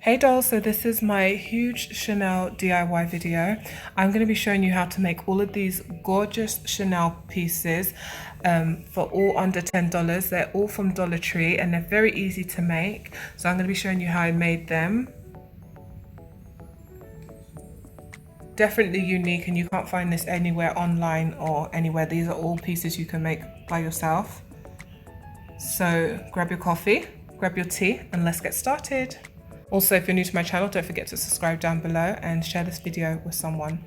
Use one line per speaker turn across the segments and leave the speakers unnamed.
Hey dolls, so this is my huge Chanel DIY video. I'm going to be showing you how to make all of these gorgeous Chanel pieces for all under $10. They're all from Dollar Tree and they're very easy to make. So I'm going to be showing you how I made them. Definitely unique, and you can't find this anywhere online or anywhere. These are all pieces you can make by yourself. So grab your coffee, grab your tea, and let's get started. Also, if you're new to my channel, don't forget to subscribe down below and share this video with someone.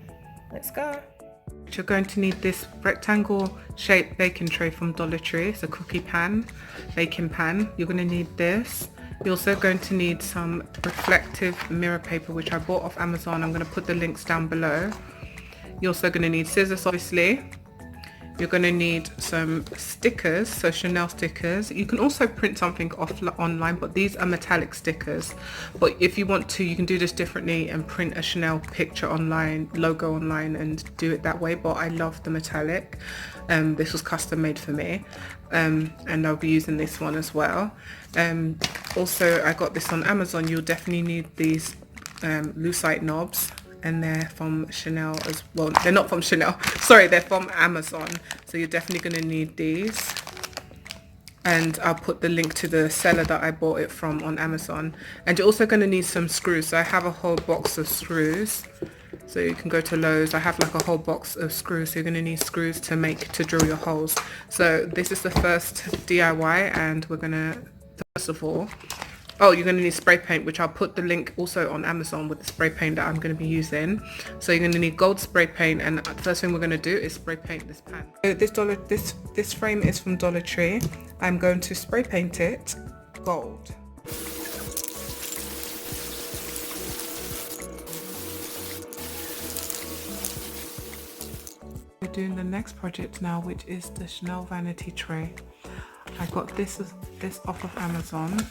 Let's go. You're going to need this rectangle shaped baking tray from Dollar Tree. It's a cookie pan, baking pan. You're going to need this. You're also going to need some reflective mirror paper, which I bought off Amazon. I'm going to put the links down below. You're also going to need scissors, obviously. You're going to need some stickers, so Chanel stickers. You can also print something off online, but these are metallic stickers. But if you want to, you can do this differently and print a Chanel picture online, logo online, and do it that way. But I love the metallic. This was custom made for me, and I'll be using this one as well. Also, I got this on Amazon. You'll definitely need these lucite knobs. And they're from Chanel as well. They're not from Chanel, sorry, they're from Amazon. So you're definitely going to need these. And I'll put the link to the seller that I bought it from on Amazon. And you're also going to need some screws. So I have a whole box of screws. So you can go to Lowe's. I have like a whole box of screws. So you're going to need screws to drill your holes. So this is the first DIY, and we're going to, first of all, oh, you're going to need spray paint, which I'll put the link also on Amazon with the spray paint that I'm going to be using. So you're going to need gold spray paint, and the first thing we're going to do is spray paint this pan. So this frame is from Dollar Tree. I'm going to spray paint it gold. We're doing the next project now, which is the Chanel Vanity Tray. I got this off of Amazon.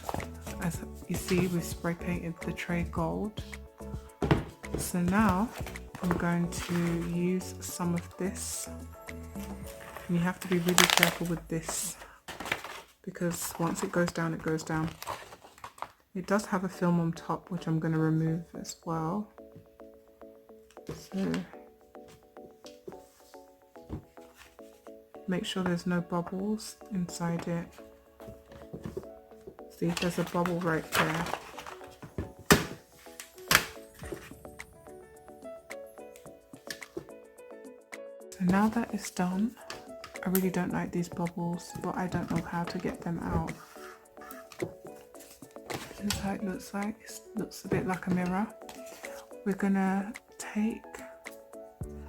As you see, we spray painted the tray gold. So now I'm going to use some of this. And you have to be really careful with this, because once it goes down, it goes down. It does have a film on top, which I'm going to remove as well. So make sure there's no bubbles inside it. See, there's a bubble right there. So now that it's done, I really don't like these bubbles, but I don't know how to get them out. This is how it looks like. It looks a bit like a mirror. We're gonna take,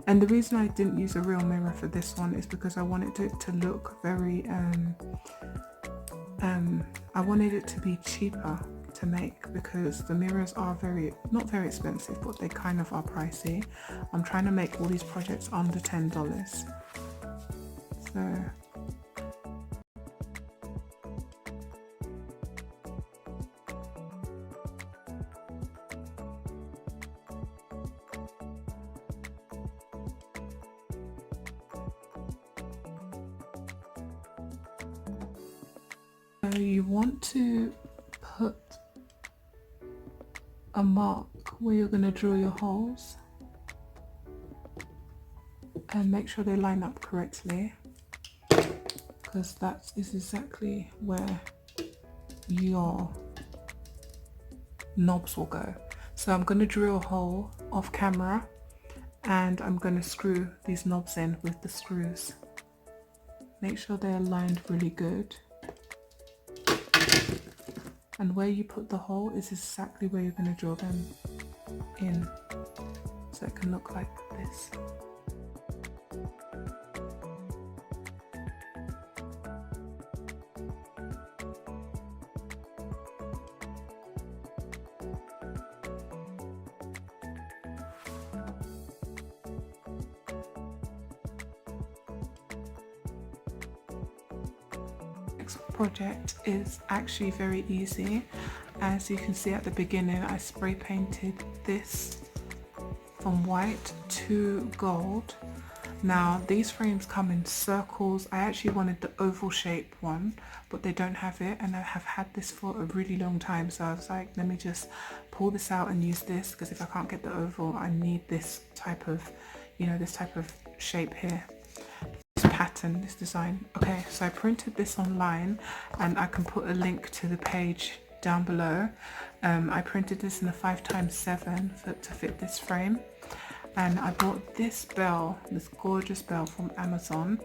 and the reason I didn't use a real mirror for this one is because I wanted it to look very I wanted it to be cheaper to make, because the mirrors are not very expensive, but they kind of are pricey. I'm trying to make all these projects under $10. So you want to put a mark where you're going to drill your holes, and make sure they line up correctly, because that is exactly where your knobs will go. So I'm going to drill a hole off camera, and I'm going to screw these knobs in with the screws. Make sure they're aligned really good. And where you put the hole is exactly where you're going to drill them in, so it can look like this. Project is actually very easy. As you can see at the beginning, I spray painted this from white to gold, Now these frames come in circles. I actually wanted the oval shape one, but they don't have it, and I have had this for a really long time, so I was like, let me just pull this out and use this, because if I can't get the oval, I need this type of, you know, this type of shape here, this pattern, this design. Okay, so I printed this online, and I can put a link to the page down below. I printed this in a 5x7 to fit this frame. And I bought this bell, this gorgeous bell from Amazon,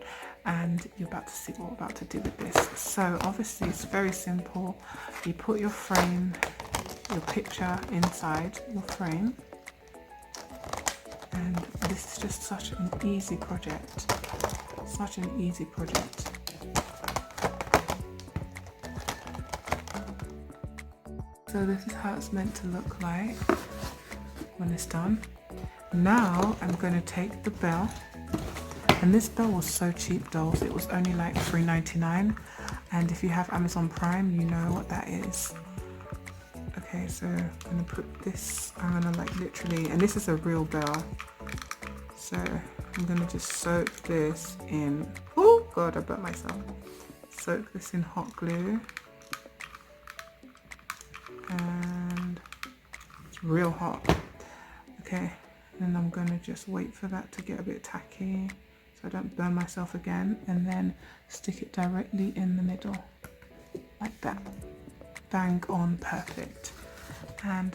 and you're about to see what we're about to do with this. So obviously it's very simple. You put your frame, your picture inside your frame, and this is just such an easy project. Such an easy project. So this is how it's meant to look like when it's done. Now I'm going to take the bell, and this bell was so cheap, dolls. It was only like $3.99, and if you have Amazon Prime, you know what that is. Okay, so I'm going to put this, I'm going to like literally, and this is a real bell, so I'm going to just soak this in, oh god, I burnt myself. Soak this in hot glue, and it's real hot. Okay. And I'm going to just wait for that to get a bit tacky so I don't burn myself again, and then stick it directly in the middle like that. Bang on, perfect. And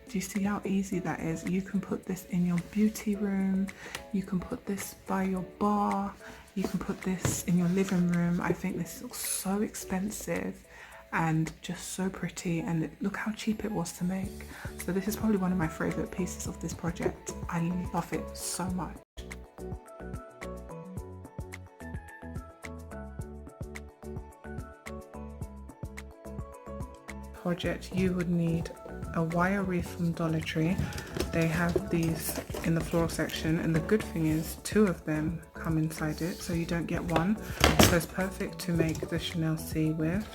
do you see how easy that is? You can put this in your beauty room, you can put this by your bar, you can put this in your living room. I think this looks so expensive and just so pretty, and look how cheap it was to make. So this is probably one of my favorite pieces of this project. I love it so much. Project, you would need a wire wreath from Dollar Tree. They have these in the floral section, and the good thing is 2 of them come inside it, so you don't get one, so it's perfect to make the Chanel C with.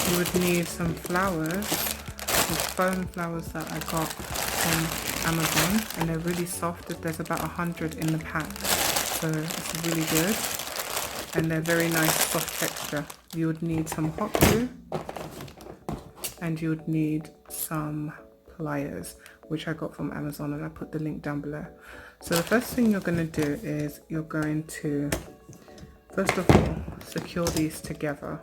You would need some flowers, some foam flowers that I got from Amazon, and they're really soft. There's about 100 in the pack, so it's really good, and they're very nice soft texture. You would need some hot glue, and you would need some pliers, which I got from Amazon, and I put the link down below. So the first thing you're going to do is you're going to, first of all, secure these together.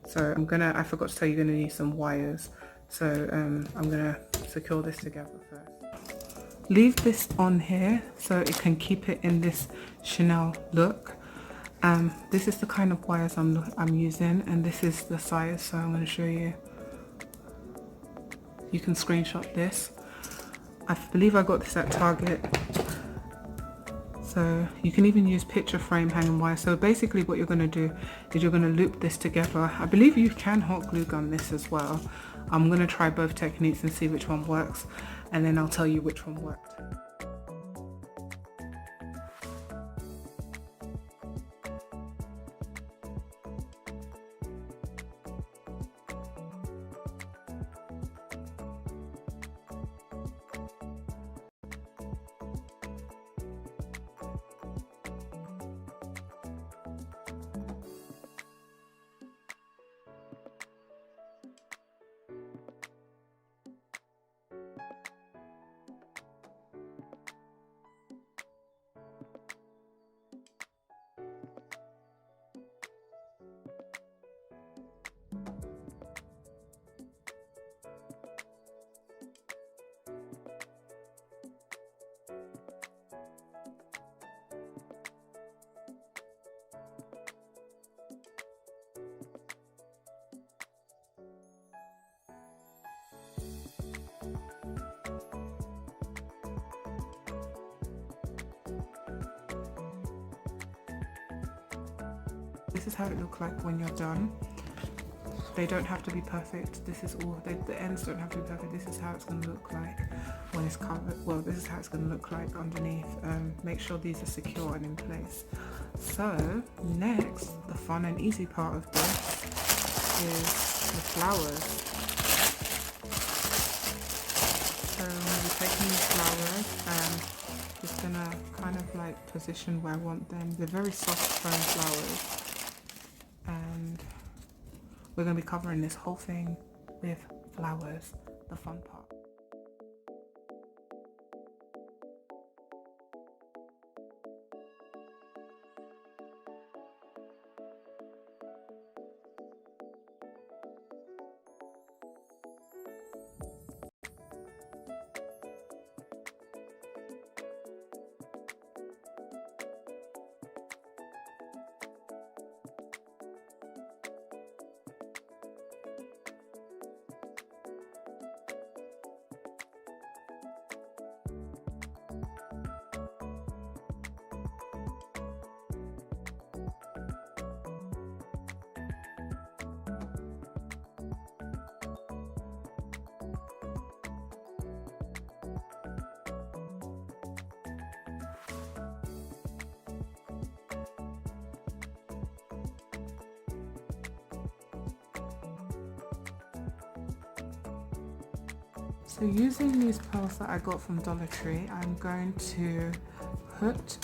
So I forgot to tell you, you're going to need some wires. So I'm going to secure this together first. Leave this on here so it can keep it in this Chanel look. This is the kind of wires I'm using, and this is the size, so I'm going to show you. You can screenshot this. I believe I got this at Target. So you can even use picture frame hanging wire. So basically what you're going to do is you're going to loop this together. I believe you can hot glue gun this as well. I'm going to try both techniques and see which one works, and then I'll tell you which one worked. This is how it looks like when you're done. They don't have to be perfect. This is all, the ends don't have to be perfect. This is how it's going to look like when it's covered. Well, this is how it's going to look like underneath. Make sure these are secure and in place. So next, the fun and easy part of this is the flowers. So I'm going to be taking these flowers and just gonna kind of like position where I want them. They're very soft foam flowers, and we're gonna be covering this whole thing with flowers, the fun part. So using these pearls that I got from Dollar Tree, I'm going to put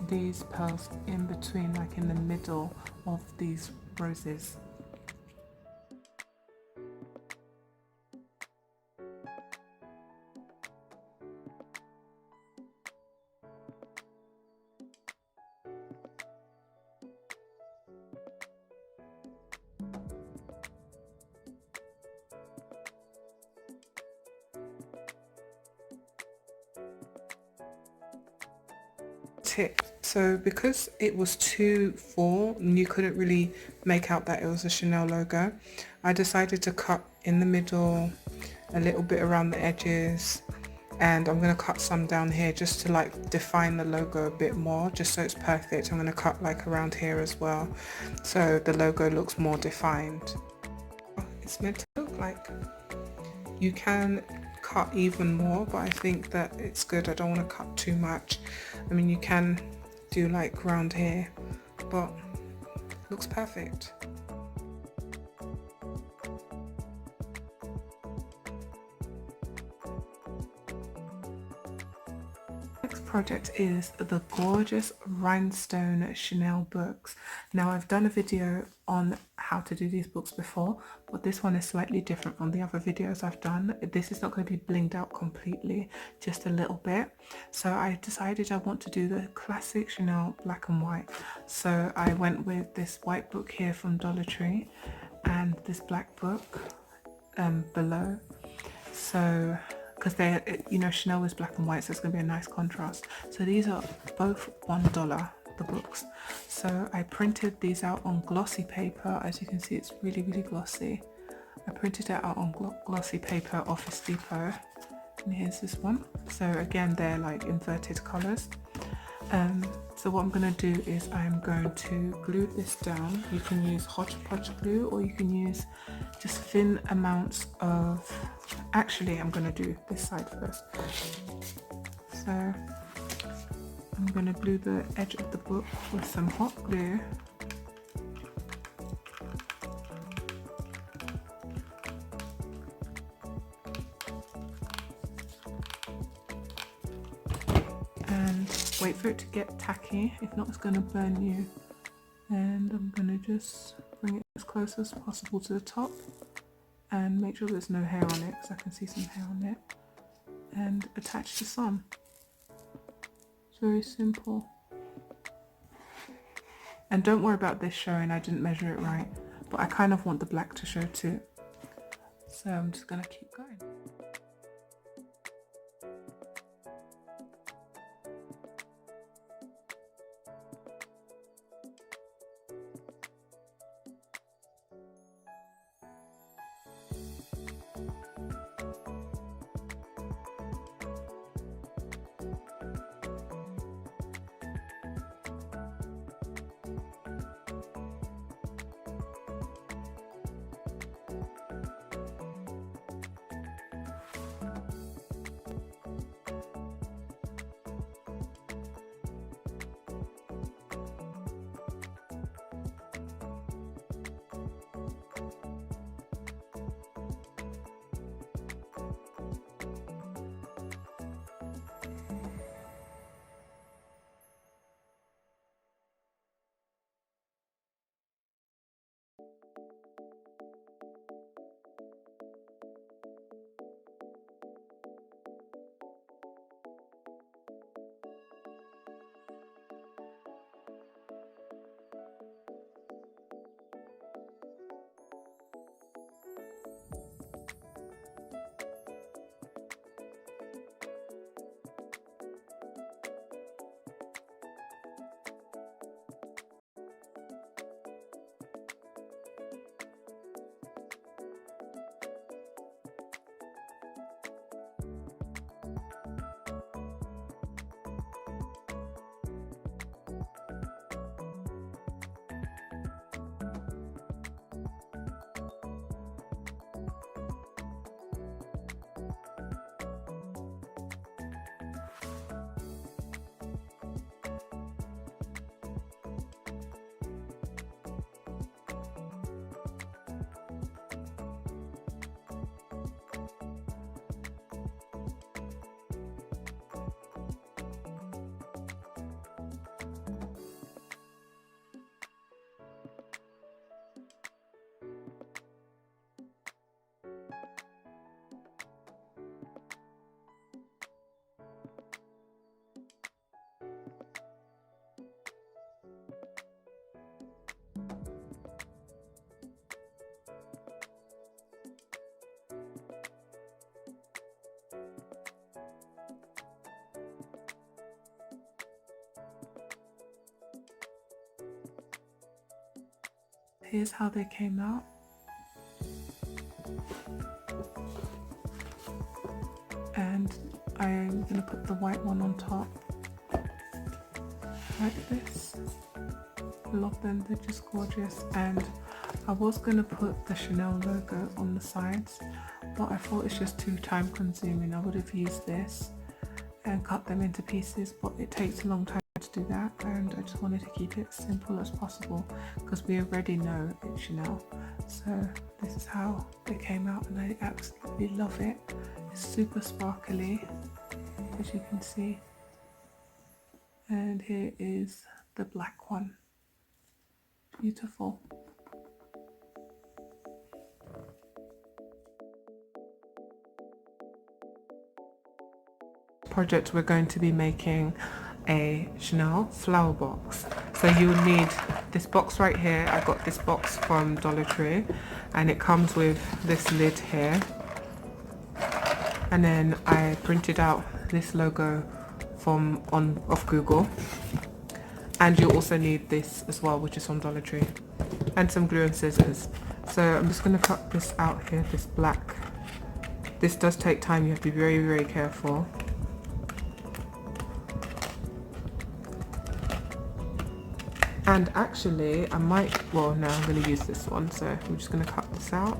these pearls in between, like in the middle of these roses. Tip. So because it was too full and you couldn't really make out that it was a Chanel logo, I decided to cut in the middle, a little bit around the edges, and I'm going to cut some down here just to like define the logo a bit more, just so it's perfect. I'm going to cut like around here as well, so the logo looks more defined. It's meant to look like. You can cut even more, but I think that it's good. I don't want to cut too much. I mean, you can do like around here, but it looks perfect. Next project is the gorgeous Rhinestone Chanel books. Now I've done a video on how to do these books before, but this one is slightly different from the other videos I've done. This is not going to be blinged out completely, just a little bit. So I decided I want to do the classic Chanel black and white. So I went with this white book here from Dollar Tree and this black book below. So because they're, you know, Chanel is black and white, so it's going to be a nice contrast. So these are both $1, the books. So I printed these out on glossy paper. As you can see, it's really, really glossy. I printed it out on glossy paper, Office Depot. And here's this one. So again, they're like inverted colors. So what I'm going to do is I'm going to glue this down. You can use Hodgepodge glue, or you can use just thin amounts of, actually I'm going to do this side first. So I'm going to glue the edge of the book with some hot glue. Wait for it to get tacky, if not it's going to burn you. And I'm going to just bring it as close as possible to the top and make sure there's no hair on it, because I can see some hair on it, and attach to some. It's very simple. And don't worry about this showing, I didn't measure it right, but I kind of want the black to show too. So I'm just going to keep going. Here's how they came out. And I'm gonna put the white one on top, like this. Love them, they're just gorgeous. And I was gonna put the Chanel logo on the sides, but I thought it's just too time consuming. I would have used this and cut them into pieces, but it takes a long time to do that, and I just wanted to keep it as simple as possible because we already know it's Chanel. So this is how they came out, and I absolutely love it. It's super sparkly, as you can see. And here is the black one. Beautiful. Project, we're going to be making a Chanel flower box. So you will need this box right here. I got this box from Dollar Tree, and it comes with this lid here. And then I printed out this logo from off Google. And you also need this as well, which is from Dollar Tree, and some glue and scissors. So I'm just going to cut this out here, this black. This does take time, you have to be very, very careful. And actually, I might, well, no, I'm going to use this one, so I'm just going to cut this out.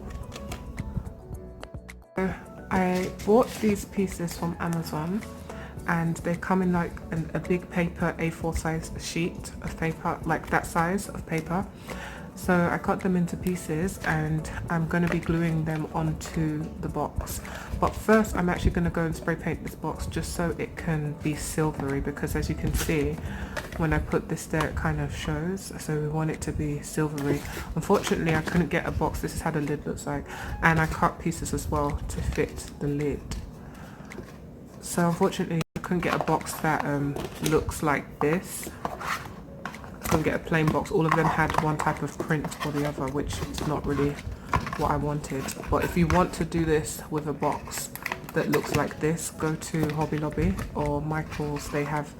So I bought these pieces from Amazon, and they come in like a big paper A4 size sheet of paper, like that size of paper. So I cut them into pieces, and I'm going to be gluing them onto the box. But first I'm actually going to go and spray paint this box just so it can be silvery, because as you can see when I put this there, it kind of shows. So we want it to be silvery. Unfortunately, I couldn't get a box. This is how the lid looks like, and I cut pieces as well to fit the lid. So unfortunately, I couldn't get a box that looks like this. I couldn't get a plain box. All of them had one type of print or the other, which is not really what I wanted. But if you want to do this with a box that looks like this, go to Hobby Lobby or Michael's. They have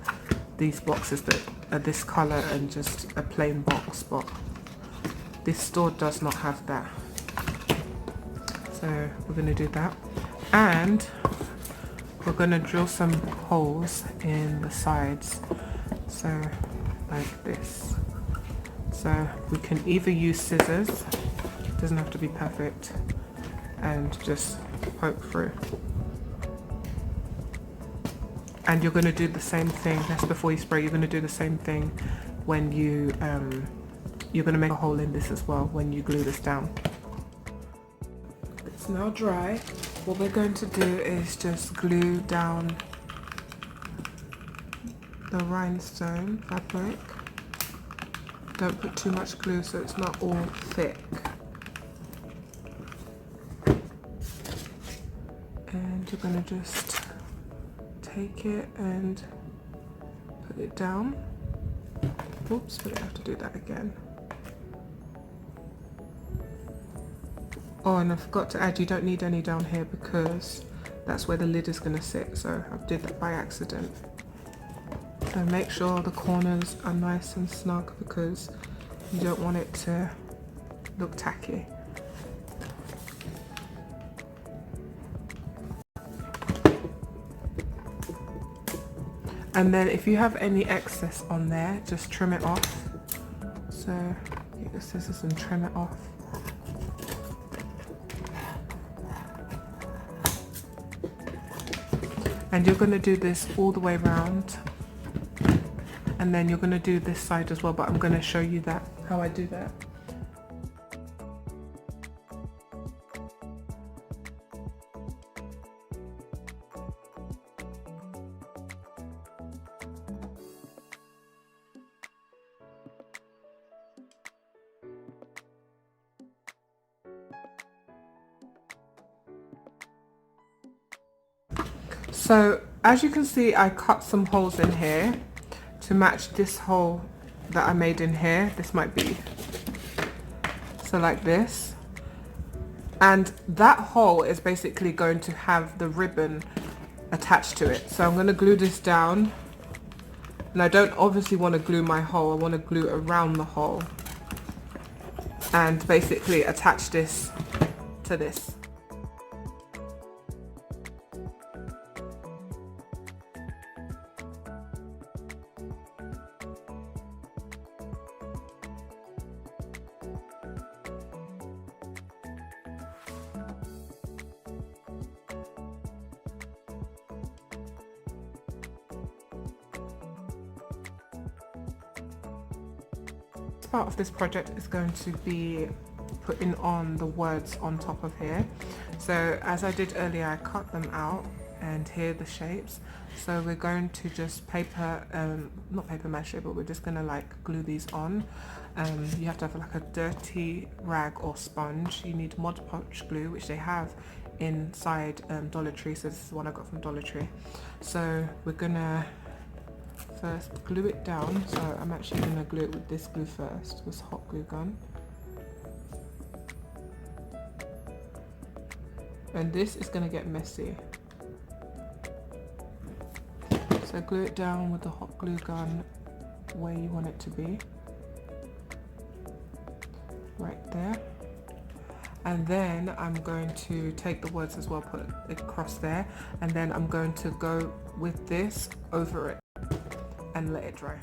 these boxes that are this color and just a plain box, but this store does not have that. So we're going to do that, and we're going to drill some holes in the sides, so like this. So we can either use scissors, it doesn't have to be perfect, and just poke through. And you're going to do the same thing, that's before you spray, you're going to do the same thing when you, you're going to make a hole in this as well when you glue this down. It's now dry. What we're going to do is just glue down the rhinestone fabric. Don't put too much glue so it's not all thick. And you're going to just take it and put it down. Oops, but I have to do that again. Oh, and I forgot to add, you don't need any down here because that's where the lid is going to sit, so I did that by accident. So make sure the corners are nice and snug because you don't want it to look tacky. And then if you have any excess on there, just trim it off. So get your scissors and trim it off. And you're going to do this all the way around, and then you're going to do this side as well, but I'm going to show you that, how I do that. So as you can see, I cut some holes in here to match this hole that I made in here. This might be, so like this. And that hole is basically going to have the ribbon attached to it. So I'm going to glue this down. And I don't obviously want to glue my hole, I want to glue around the hole. and basically attach this to this. Part of this project is going to be putting on the words on top of here. So as I did earlier, I cut them out, and here are the shapes. So we're going to just paper, not paper mache, but we're just gonna like glue these on. You have to have like a dirty rag or sponge. You need Mod Podge glue, which they have inside Dollar Tree. So this is one I got from Dollar Tree. So we're gonna first glue it down. So I'm actually going to glue it with this glue first, this hot glue gun. And this is going to get messy. So glue it down with the hot glue gun where you want it to be. Right there. And then I'm going to take the words as well, put it across there. And then I'm going to go with this over it and let it dry.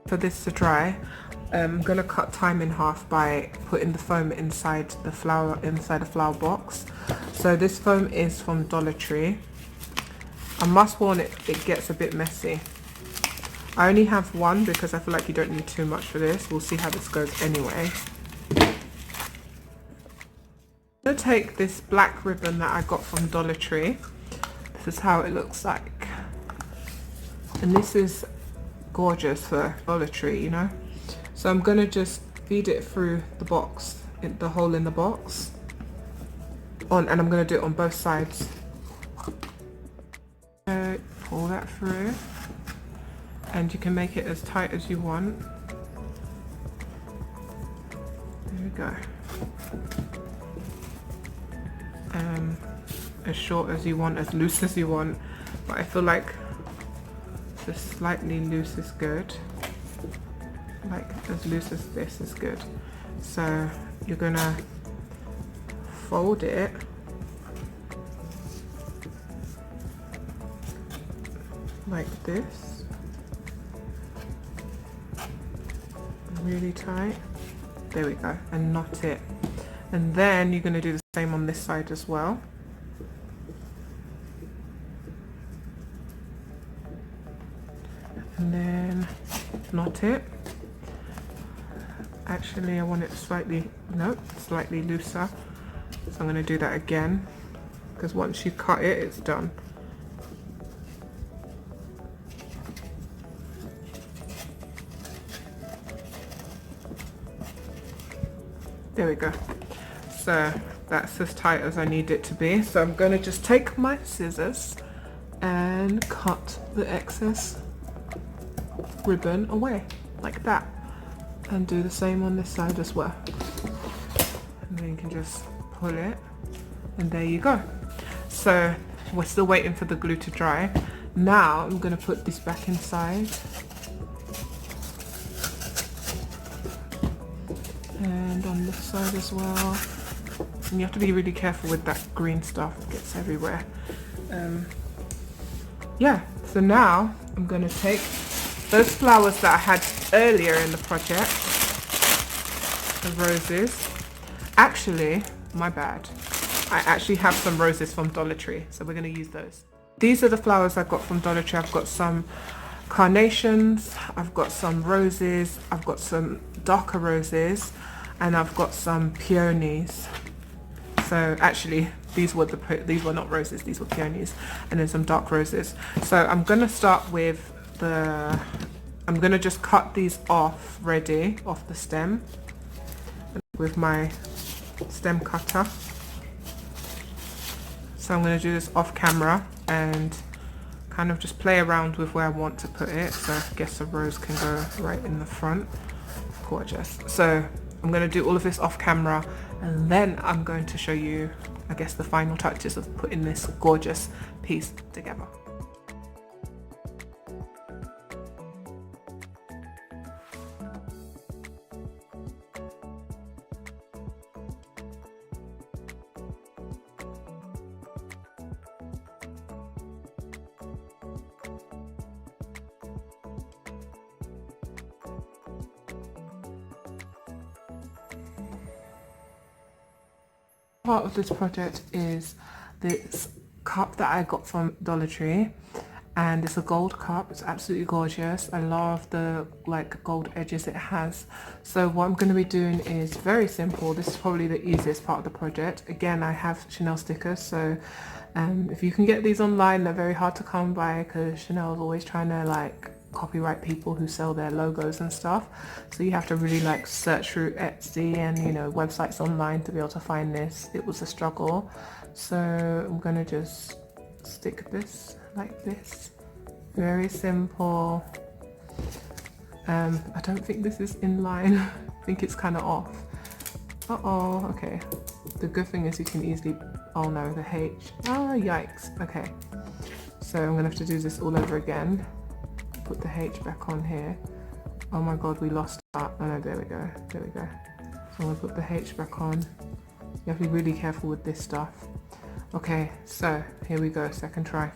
For this to dry, I'm gonna cut time in half by putting the foam inside the flower box. So this foam is from Dollar Tree. I must warn it gets a bit messy. I only have one because I feel like you don't need too much for this. We'll see how this goes anyway. I'm gonna take this black ribbon that I got from Dollar Tree. This is how it looks like. And this is gorgeous for Dollar Tree, you know? So I'm gonna just feed it through the box, the hole in the box. And I'm going to do it on both sides. Pull that through, and you can make it as tight as you want. There we go. As short as you want, as loose as you want, but I feel like just slightly loose is good. Like as loose as this is good. So you're gonna fold it like this, really tight. There we go, and knot it. And then you're going to do the same on this side as well. And then knot it. Actually, I want it slightly looser. So I'm going to do that again, because once you cut it, it's done. There we go. So that's as tight as I need it to be. So I'm going to just take my scissors and cut the excess ribbon away like that, and do the same on this side as well. And then you can just pull it, and there you go. So we're still waiting for the glue to dry. Now I'm going to put this back inside, and on this side as well. And you have to be really careful with that green stuff, it gets everywhere. Yeah, so now I'm going to take those flowers that I had earlier in the project, the roses. Actually, my bad, I actually have some roses from Dollar Tree, so we're going to use those. These are the flowers I got from Dollar Tree. I've got some carnations, I've got some roses, I've got some darker roses, and I've got some peonies. So actually these were not roses, these were peonies, and then some dark roses. So I'm going to start with I'm going to just cut these off ready off the stem with my stem cutter. So I'm going to do this off camera and kind of just play around with where I want to put it. So I guess the rose can go right in the front. Gorgeous. So I'm going to do all of this off camera, and then I'm going to show you, I guess, the final touches of putting this gorgeous piece together. Part of this project is this cup that I got from Dollar Tree, and it's a gold cup. It's absolutely gorgeous. I love the like gold edges it has. So what I'm going to be doing is very simple. This is probably the easiest part of the project. Again, I have Chanel stickers, so if you can get these online, they're very hard to come by because Chanel is always trying to like copyright people who sell their logos and stuff, so you have to really like search through Etsy and, you know, websites online to be able to find this. It was a struggle, so I'm gonna just stick this like this. Very simple. I don't think this is in line. I think it's kind of off. Okay, the good thing is you can easily, oh no, the H, yikes. Okay, so I'm gonna have to do this all over again. Put the H back on here. Oh my god, we lost that. Oh no, there we go. So I'm gonna put the H back on. You have to be really careful with this stuff. Okay, so here we go, second try.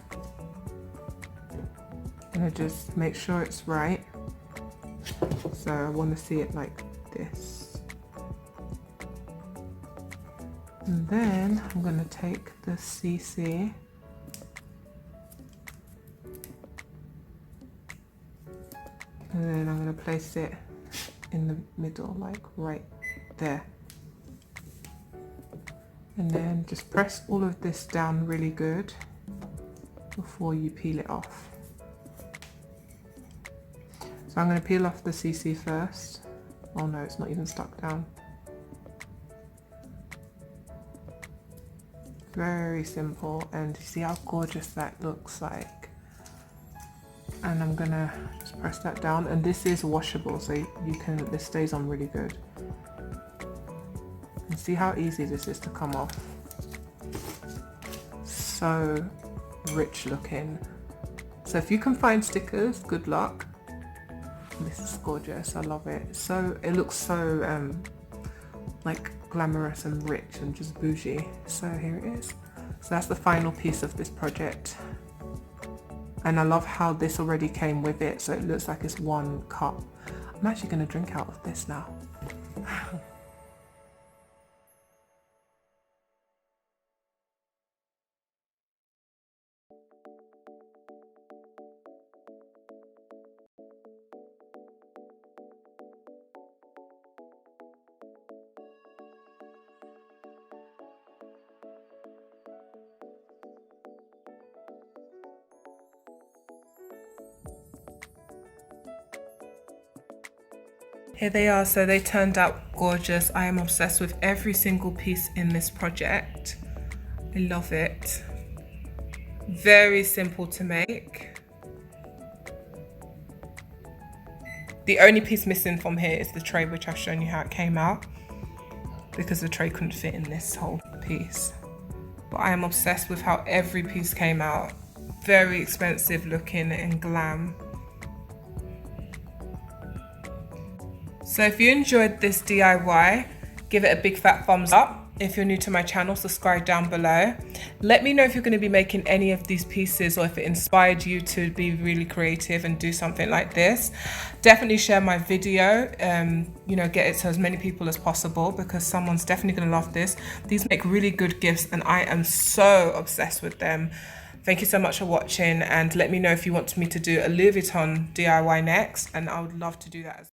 I'm gonna just make sure it's right. So I want to see it like this. And then I'm gonna take the CC. And then I'm going to place it in the middle, like right there. And then just press all of this down really good before you peel it off. So I'm going to peel off the CC first. Oh no, it's not even stuck down. Very simple, and you see how gorgeous that looks like. And I'm gonna just press that down, and this is washable, so this stays on really good. And see how easy this is to come off. So rich looking. So if you can find stickers, good luck. This is gorgeous, I love it. So it looks so like glamorous and rich and just bougie. So here it is. So that's the final piece of this project. And I love how this already came with it, so it looks like it's one cup. I'm actually going to drink out of this now. Here they are, so they turned out gorgeous. I am obsessed with every single piece in this project. I love it. Very simple to make. The only piece missing from here is the tray, which I've shown you how it came out, because the tray couldn't fit in this whole piece. But I am obsessed with how every piece came out. Very expensive looking and glam. So if you enjoyed this DIY, give it a big fat thumbs up. If you're new to my channel, subscribe down below. Let me know if you're going to be making any of these pieces, or if it inspired you to be really creative and do something like this. Definitely share my video, you know, get it to as many people as possible, because someone's definitely going to love this. These make really good gifts and I am so obsessed with them. Thank you so much for watching, and let me know if you want me to do a Louis Vuitton DIY next, and I would love to do that as well.